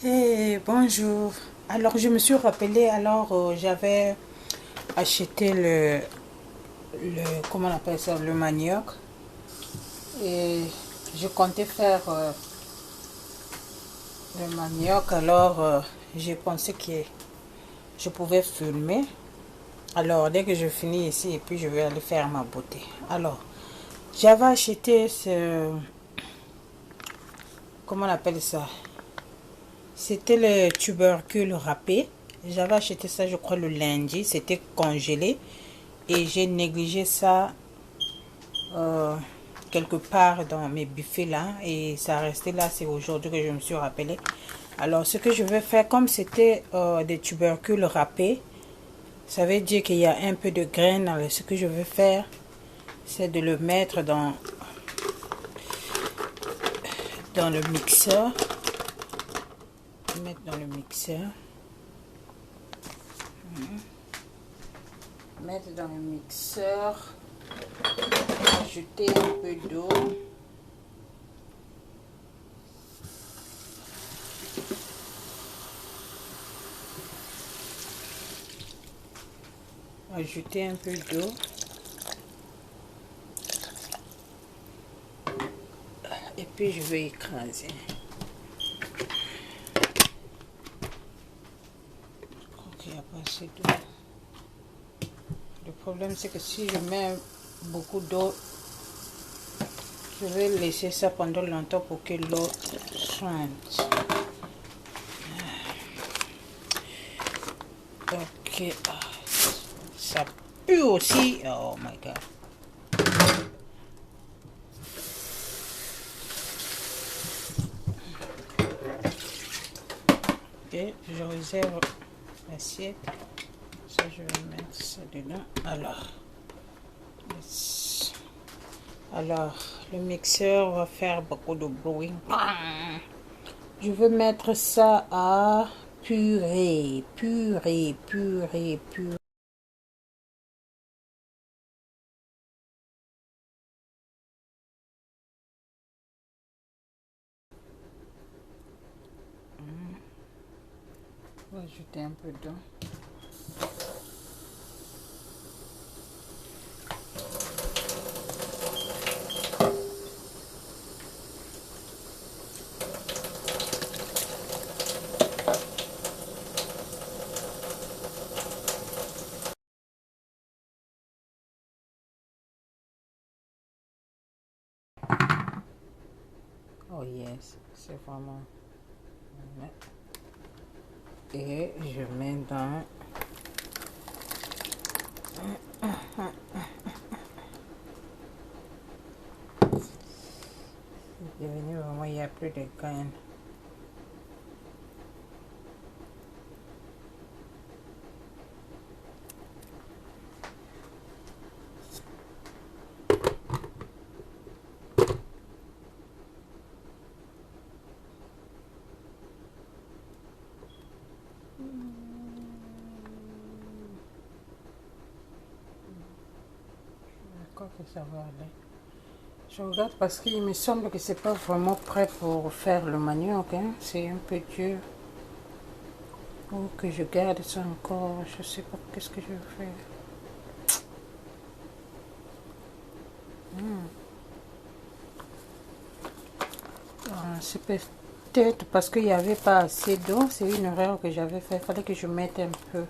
Bonjour. Alors, je me suis rappelé, j'avais acheté comment on appelle ça, le manioc. Et je comptais faire le manioc. J'ai pensé que je pouvais filmer. Alors, dès que je finis ici, et puis je vais aller faire ma beauté. Alors, j'avais acheté comment on appelle ça? C'était le tubercule râpé. J'avais acheté ça, je crois, le lundi. C'était congelé. Et j'ai négligé ça euh, quelque part dans mes buffets là. Et ça restait là. C'est aujourd'hui que je me suis rappelé. Alors, ce que je vais faire, comme c'était des tubercules râpés, ça veut dire qu'il y a un peu de graines. Alors, ce que je vais faire, c'est de le mettre dans le mixeur. Mettre dans le mixeur. Mettre dans le mixeur. Ajouter un peu d'eau. Ajouter un peu d'eau. Et puis je vais écraser. Je crois qu'il n'y a pas assez d'eau. Le problème c'est que si je mets beaucoup d'eau, je vais laisser ça pendant longtemps pour que l'eau sointe. Ok. Ça pue aussi. Oh my god. Ok, je réserve l'assiette. Ça, je vais mettre ça dedans. Alors, le mixeur va faire beaucoup de bruit. Je veux mettre ça à purée. Purée, purée, purée. On va ajouter un peu d'eau. Oh yes, c'est vraiment... Et je mets dans... C'est devenu vraiment, il n'y a plus de graines. Je crois que ça va aller. Je regarde parce qu'il me semble que c'est pas vraiment prêt pour faire le manioc. Hein. C'est un peu dur. Ou que je garde ça encore. Je sais pas qu'est-ce que je vais faire. C'est peut-être parce qu'il n'y avait pas assez d'eau. C'est une erreur que j'avais fait. Il fallait que je mette un peu.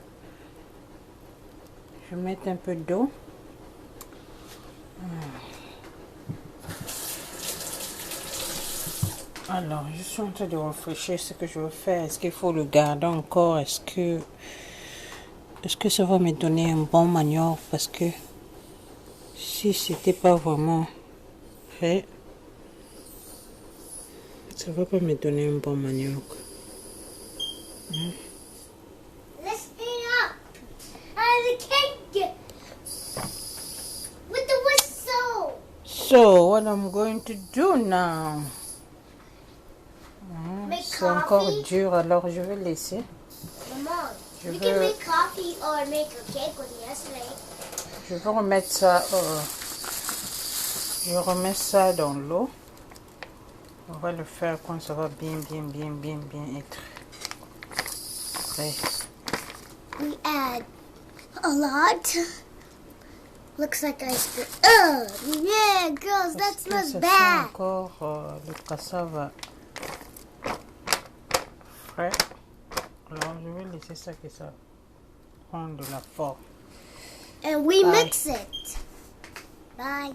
Je mette un peu d'eau. Alors, je suis en train de réfléchir ce que je veux faire. Est-ce qu'il faut le garder encore? Est-ce que ça va me donner un bon manioc? Parce que si c'était pas vraiment fait, ça va pas me donner un bon manioc. Let's eat up the cake with the whistle. So, what I'm going to do now? Make C'est encore coffee. dur, alors je vais laisser. Maman, Je we veux- can make coffee or make a cake with yesterday. Je vais remettre ça. Je remets ça dans l'eau. On va le faire quand ça va bien être prêt. We add a lot. Looks like ice cream. Oh, yeah, girls, that Parce que smells ça sent bad. encore le cassava frais. Alors je vais laisser ça que ça prenne de la forme. And we Bye. mix it. Bye.